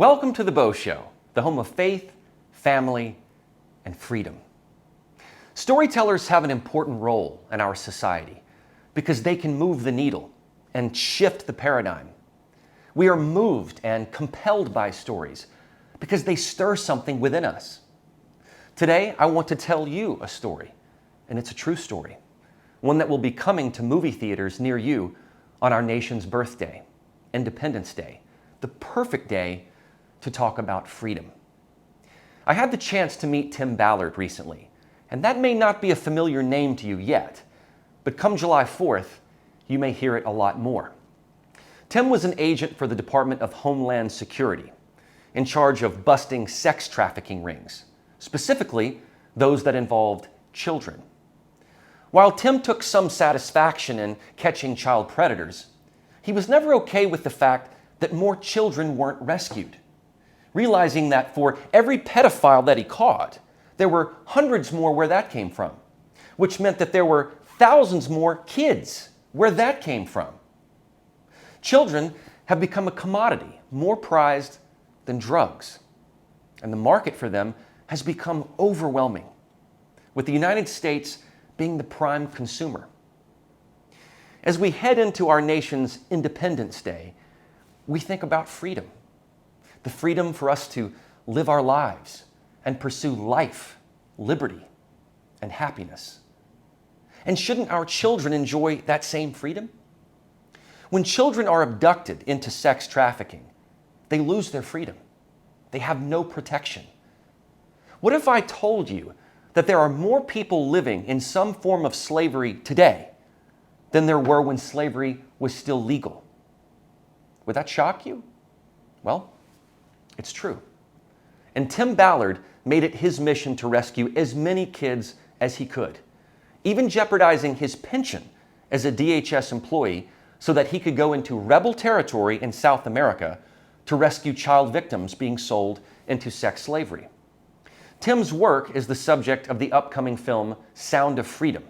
Welcome to the Beau Show, the home of faith, family, and freedom. Storytellers have an important role in our society because they can move the needle and shift the paradigm. We are moved and compelled by stories because they stir something within us. Today, I want to tell you a story, and it's a true story, one that will be coming to movie theaters near you on our nation's birthday, Independence Day, the perfect day to talk about freedom. I had the chance to meet Tim Ballard recently, and that may not be a familiar name to you yet, but come July 4th, you may hear it a lot more. Tim was an agent for the Department of Homeland Security, in charge of busting sex trafficking rings, specifically those that involved children. While Tim took some satisfaction in catching child predators, he was never okay with the fact that more children weren't rescued, realizing that for every pedophile that he caught, there were hundreds more where that came from, which meant that there were thousands more kids where that came from. Children have become a commodity more prized than drugs, and the market for them has become overwhelming, with the United States being the prime consumer. As we head into our nation's Independence Day, we think about freedom. The freedom for us to live our lives and pursue life, liberty, and happiness. And shouldn't our children enjoy that same freedom? When children are abducted into sex trafficking, they lose their freedom. They have no protection. What if I told you that there are more people living in some form of slavery today than there were when slavery was still legal? Would that shock you? Well, it's true. And Tim Ballard made it his mission to rescue as many kids as he could, even jeopardizing his pension as a DHS employee so that he could go into rebel territory in South America to rescue child victims being sold into sex slavery. Tim's work is the subject of the upcoming film Sound of Freedom,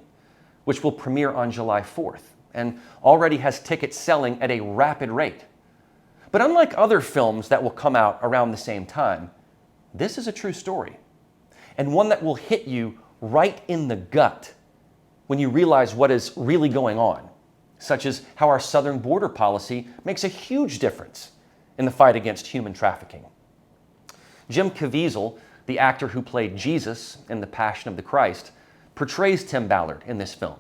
which will premiere on July 4th and already has tickets selling at a rapid rate. But unlike other films that will come out around the same time, this is a true story, and one that will hit you right in the gut when you realize what is really going on, such as how our southern border policy makes a huge difference in the fight against human trafficking. Jim Caviezel, the actor who played Jesus in The Passion of the Christ, portrays Tim Ballard in this film,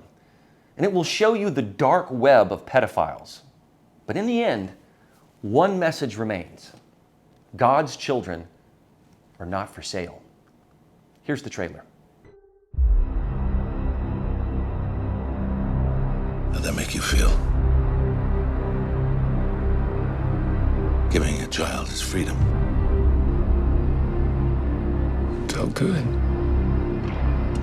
and it will show you the dark web of pedophiles. But in the end, one message remains: God's children are not for sale. Here's the trailer. How'd that make you feel? Giving a child his freedom. Felt good.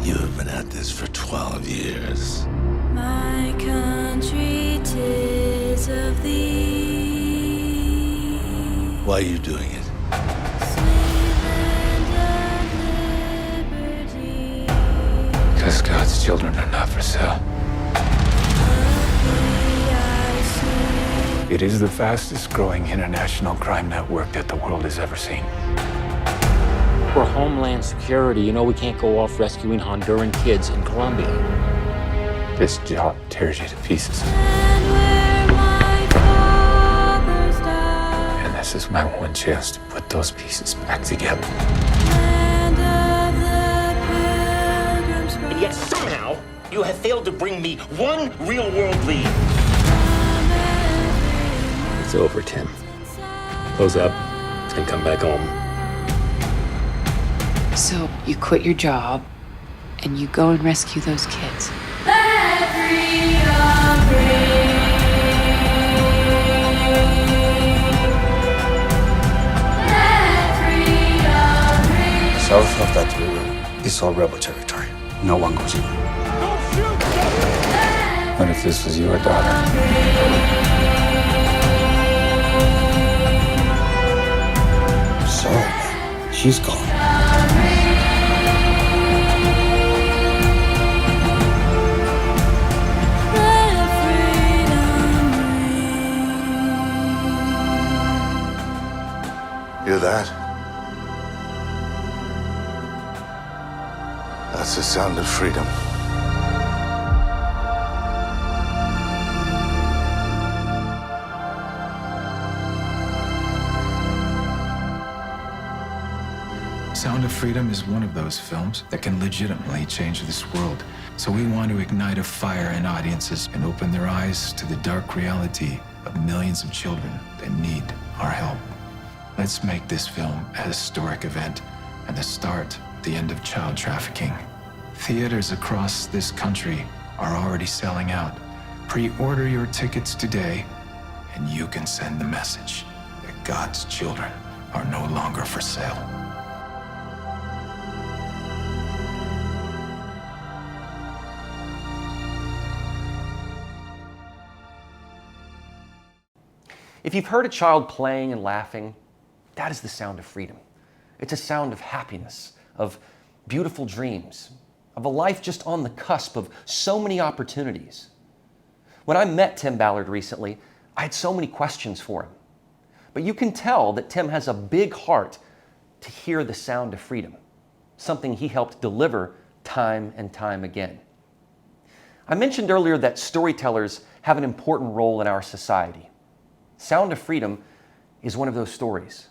You have been at this for 12 years. My country 'tis of thee. Why are you doing it? Because God's children are not for sale. It is the fastest growing international crime network that the world has ever seen. For Homeland Security, you know we can't go off rescuing Honduran kids in Colombia. This job tears you to pieces. And this is my one chance to put those pieces back together. And yet somehow you have failed to bring me one real-world lead. It's over, Tim. Close up and come back home. So you quit your job and you go and rescue those kids. South of that river is all rebel territory. No one goes in. What if this was your daughter? So, she's gone. You're the That's the sound of freedom. Sound of Freedom is one of those films that can legitimately change this world. So we want to ignite a fire in audiences and open their eyes to the dark reality of millions of children that need our help. Let's make this film a historic event and the start, the end of child trafficking. Theaters across this country are already selling out. Pre-order your tickets today, and you can send the message that God's children are no longer for sale. If you've heard a child playing and laughing, that is the sound of freedom. It's a sound of happiness, of beautiful dreams, of a life just on the cusp of so many opportunities. When I met Tim Ballard recently, I had so many questions for him. But you can tell that Tim has a big heart to hear the sound of freedom, something he helped deliver time and time again. I mentioned earlier that storytellers have an important role in our society. Sound of Freedom is one of those stories.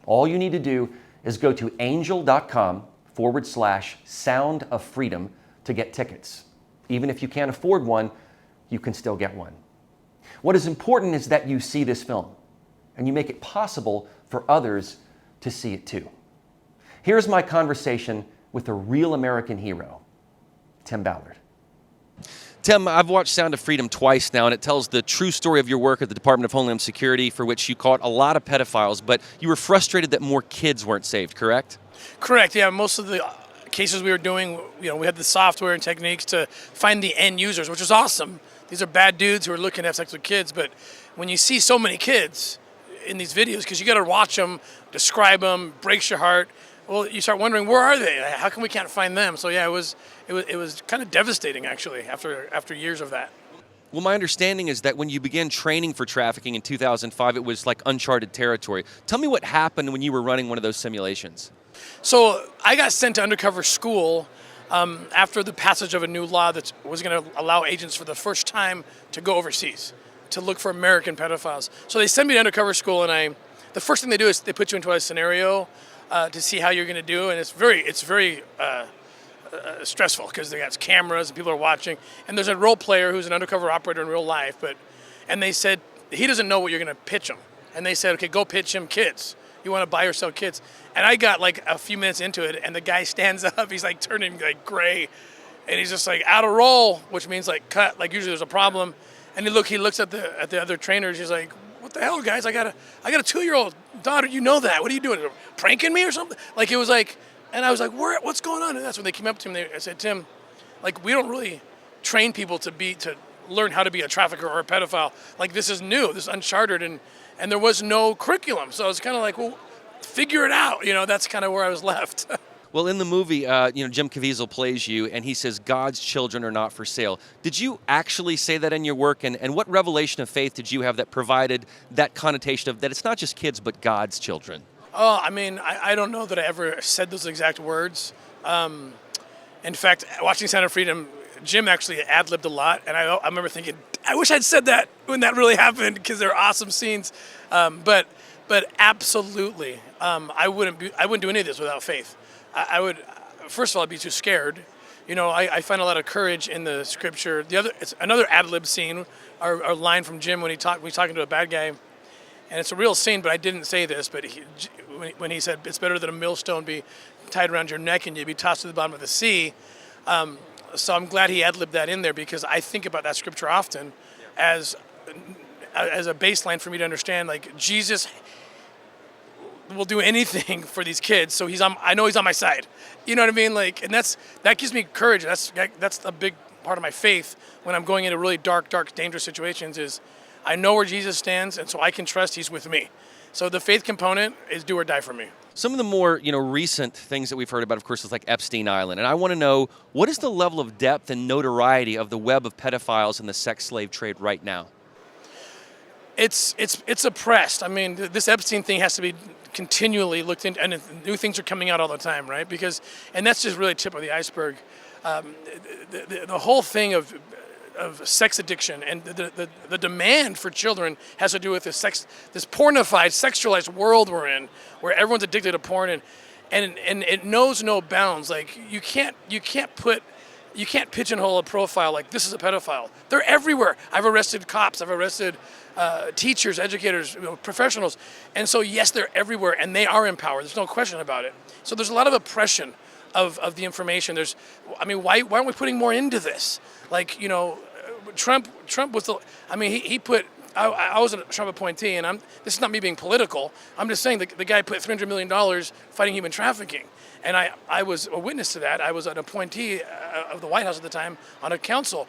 All you need to do is go to angel.com/Sound of Freedom to get tickets. Even if you can't afford one, you can still get one. What is important is that you see this film and you make it possible for others to see it too. Here's my conversation with a real American hero, Tim Ballard. Tim, I've watched Sound of Freedom twice now, and it tells the true story of your work at the Department of Homeland Security, for which you caught a lot of pedophiles, but you were frustrated that more kids weren't saved, correct? Correct, yeah. Most of the cases we were doing, we had the software and techniques to find the end users, which was awesome. These are bad dudes who are looking to have sex with kids, but when you see so many kids in these videos, because you got to watch them, describe them, breaks your heart, well, you start wondering, where are they? How come we can't find them? So yeah, it was kind of devastating, actually, after years of that. Well, my understanding is that when you began training for trafficking in 2005, it was like uncharted territory. Tell me what happened when you were running one of those simulations. So I got sent to undercover school after the passage of a new law that was going to allow agents for the first time to go overseas to look for American pedophiles. So they sent me to undercover school, and the first thing they do is they put you into a scenario to see how you're going to do, and it's very stressful because they got cameras and people are watching. And there's a role player who's an undercover operator in real life, and they said he doesn't know what you're going to pitch him. And they said, okay, go pitch him kids. You want to buy or sell kids? And I got like a few minutes into it, and the guy stands up. He's like turning like gray, and he's just like out of roll, which means like cut. Like usually there's a problem. And he looks at the other trainers. He's like, what the hell, guys? I got a 2-year-old daughter. You know that? What are you doing? Pranking me or something? Like it was like, and I was like, what's going on? And that's when they came up to me. I said, Tim, like we don't really train people to learn how to be a trafficker or a pedophile. Like this is new. This is uncharted, and there was no curriculum. So I was kind of like, well, figure it out. That's kind of where I was left. Well, in the movie, Jim Caviezel plays you, and he says, God's children are not for sale. Did you actually say that in your work? And what revelation of faith did you have that provided that connotation of that it's not just kids, but God's children? Oh, I mean, I don't know that I ever said those exact words. In fact, watching Sound of Freedom, Jim actually ad-libbed a lot, and I remember thinking, I wish I'd said that when that really happened, because they're awesome scenes. But absolutely, I wouldn't do any of this without faith. I would, first of all, I'd be too scared. I find a lot of courage in the scripture. It's another ad-lib scene, our line from Jim when he's talking to a bad guy, and it's a real scene. But I didn't say this, but when he said it's better that a millstone be tied around your neck and you be tossed to the bottom of the sea. So I'm glad he ad-libbed that in there, because I think about that scripture often as a baseline for me to understand, like, Jesus will do anything for these kids, so I know he's on my side. You know what I mean? Like, and that gives me courage. That's a big part of my faith when I'm going into really dark, dangerous situations. Is I know where Jesus stands, and so I can trust he's with me. So the faith component is do or die for me. Some of the more recent things that we've heard about, of course, is like Epstein Island, and I want to know, what is the level of depth and notoriety of the web of pedophiles and the sex slave trade right now? It's oppressed. I mean, this Epstein thing has to be continually looked into, and new things are coming out all the time, right? And that's just really tip of the iceberg. The whole thing of sex addiction and the demand for children has to do with this pornified, sexualized world we're in, where everyone's addicted to porn, and it knows no bounds. Like you can't pigeonhole a profile like this is a pedophile. They're everywhere. I've arrested cops. I've arrested teachers, educators, professionals, and so yes, they're everywhere, and they are in power. There's no question about it. So there's a lot of oppression of the information. Why aren't we putting more into this? Like, Trump was he put. I was a Trump appointee, and this is not me being political. I'm just saying the guy put $300 million fighting human trafficking. And I was a witness to that. I was an appointee of the White House at the time on a council.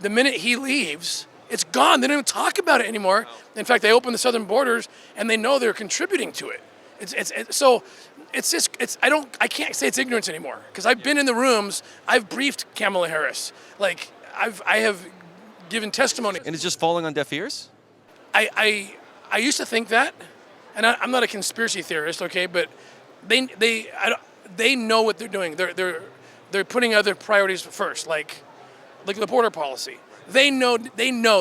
The minute he leaves, it's gone. They don't even talk about it anymore. In fact, they open the southern borders, and they know they're contributing to it. I can't say it's ignorance anymore, because I've been in the rooms. I've briefed Kamala Harris. Like I have given testimony. And it's just falling on deaf ears? I used to think that, and I'm not a conspiracy theorist, okay, but they know what they're doing. They're putting other priorities first, like the border policy. They know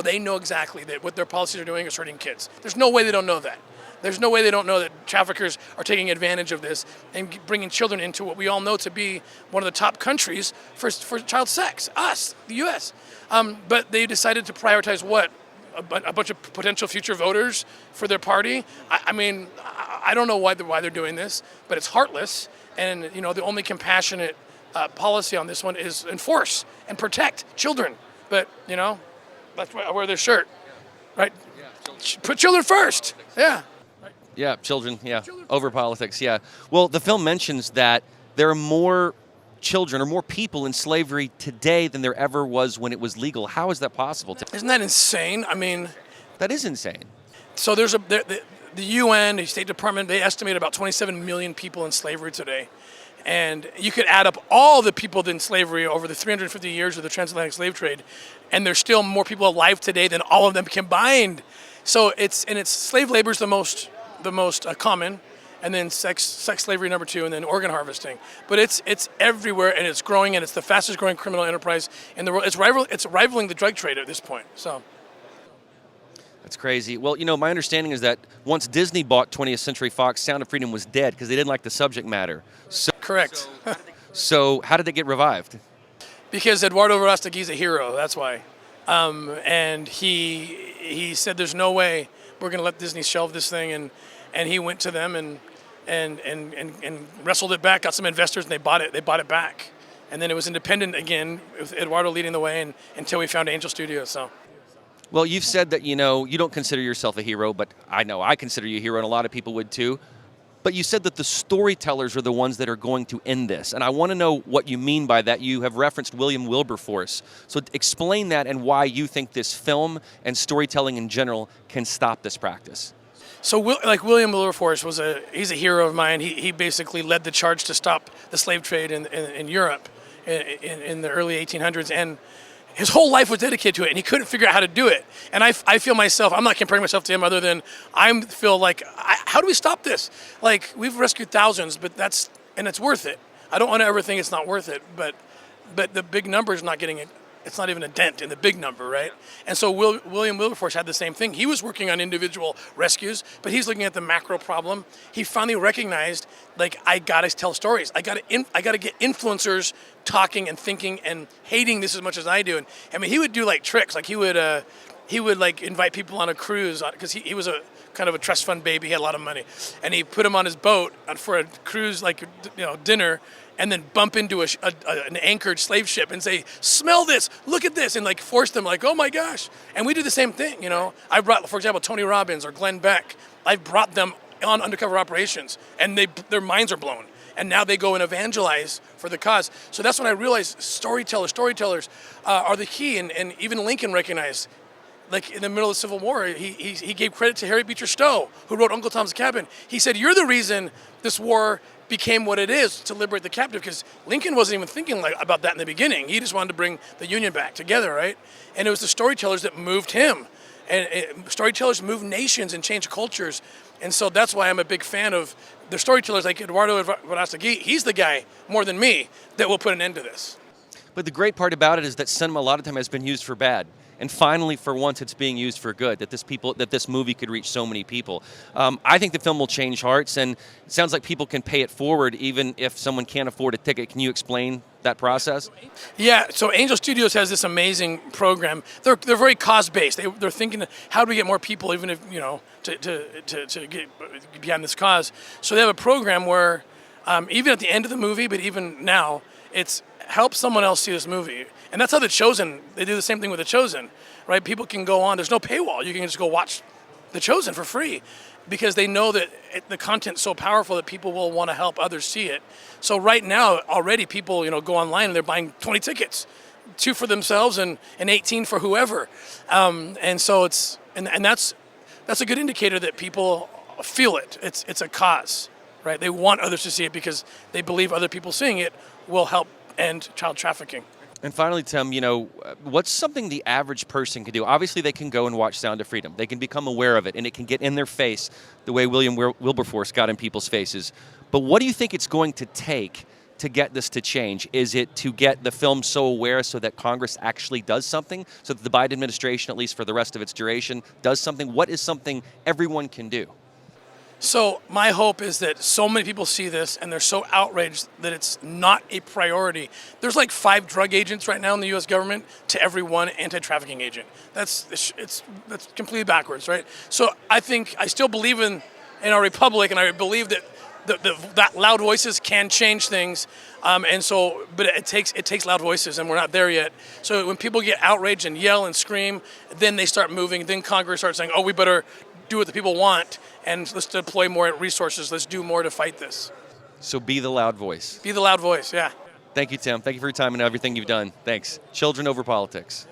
exactly that what their policies are doing is hurting kids. There's no way they don't know that. There's no way they don't know that traffickers are taking advantage of this and bringing children into what we all know to be one of the top countries for child sex, us, the U.S. But they decided to prioritize what? A bunch of potential future voters for their party. I don't know why they're doing this, but it's heartless. And the only compassionate policy on this one is enforce and protect children. But that's why I wear this shirt, right? Put children first. Yeah. Yeah, children. Yeah, over politics. Yeah. Well, the film mentions that there are more children or more people in slavery today than there ever was when it was legal. How is that possible? Isn't that insane? That is insane. So there's the UN, the State Department, they estimate about 27 million people in slavery today. And you could add up all the people in slavery over the 350 years of the transatlantic slave trade, and there's still more people alive today than all of them combined. So slave labor is the most common, and then sex slavery number 2, and then organ harvesting. But it's everywhere, and it's growing, and it's the fastest growing criminal enterprise in the world. It's rivaling the drug trade at this point. So that's crazy. Well, my understanding is that once Disney bought 20th Century Fox, Sound of Freedom was dead because they didn't like the subject matter. Correct. So how did it get revived? Because Eduardo Verásteg's a hero. That's why. And he said, "There's no way we're going to let Disney shelve this thing," and he went to them and wrestled it back, got some investors, and they bought it back. And then it was independent again, with Eduardo leading the way, until we found Angel Studios. So. Well, you've said that, you don't consider yourself a hero, but I know I consider you a hero, and a lot of people would too. But you said that the storytellers are the ones that are going to end this. And I want to know what you mean by that. You have referenced William Wilberforce. So explain that and why you think this film and storytelling in general can stop this practice. So William Wilberforce he's a hero of mine. He basically led the charge to stop the slave trade in Europe in the early 1800s. And his whole life was dedicated to it, and he couldn't figure out how to do it. And I feel myself, I'm not comparing myself to him, other than I feel like, how do we stop this? Like, we've rescued thousands, but it's worth it. I don't want to ever think it's not worth it, but the big number is not getting it. It's not even a dent in the big number, right? And so William Wilberforce had the same thing. He was working on individual rescues, but he's looking at the macro problem. He finally recognized, I gotta tell stories. I gotta get influencers talking and thinking and hating this as much as I do. And he would do tricks. He would invite people on a cruise, because he was a kind of a trust fund baby. He had a lot of money, and he put them on his boat for a cruise, dinner. And then bump into an anchored slave ship and say, "Smell this, look at this," and force them, "Oh my gosh." And we do the same thing, I brought, for example, Tony Robbins or Glenn Beck. I've brought them on undercover operations, and their minds are blown. And now they go and evangelize for the cause. So that's when I realized storytellers are the key. And even Lincoln recognized, in the middle of the Civil War, he gave credit to Harry Beecher Stowe, who wrote Uncle Tom's Cabin. He said, "You're the reason this war became what it is, to liberate the captive," because Lincoln wasn't even thinking about that in the beginning. He just wanted to bring the Union back together, right? And it was the storytellers that moved him. And storytellers move nations and change cultures. And so that's why I'm a big fan of the storytellers like Eduardo Verástegui. He's the guy, more than me, that will put an end to this. But the great part about it is that cinema a lot of time has been used for bad. And finally, for once, it's being used for good, that this movie could reach so many people. I think the film will change hearts, and it sounds like people can pay it forward even if someone can't afford a ticket. Can you explain that process? Yeah, so Angel Studios has this amazing program. They're very cause-based. They're thinking, how do we get more people, even if, to get behind this cause? So they have a program where, even at the end of the movie, but even now, it's help someone else see this movie. And that's how The Chosen, they do the same thing with The Chosen, right? People can go on, there's no paywall. You can just go watch The Chosen for free because they know that the content's so powerful that people will want to help others see it. So right now, already people, go online and they're buying 20 tickets, 2 for themselves and 18 for whoever. And so that's a good indicator that people feel it. It's a cause, right? They want others to see it because they believe other people seeing it will help end child trafficking. And finally, Tim, what's something the average person can do? Obviously, they can go and watch Sound of Freedom. They can become aware of it, and it can get in their face the way William Wilberforce got in people's faces. But what do you think it's going to take to get this to change? Is it to get the film so aware so that Congress actually does something, so that the Biden administration, at least for the rest of its duration, does something? What is something everyone can do? So my hope is that so many people see this and they're so outraged that it's not a priority. There's like 5 drug agents right now in the U.S. government to every 1 anti-trafficking agent. That's completely backwards, right? So I still believe in our republic, and I believe that that loud voices can change things. But it takes loud voices, and we're not there yet. So when people get outraged and yell and scream, then they start moving. Then Congress starts saying, "Oh, we better do what the people want, and let's deploy more resources. Let's do more to fight this." So be the loud voice. Be the loud voice, yeah. Thank you, Tim. Thank you for your time and everything you've done. Thanks. Children over politics.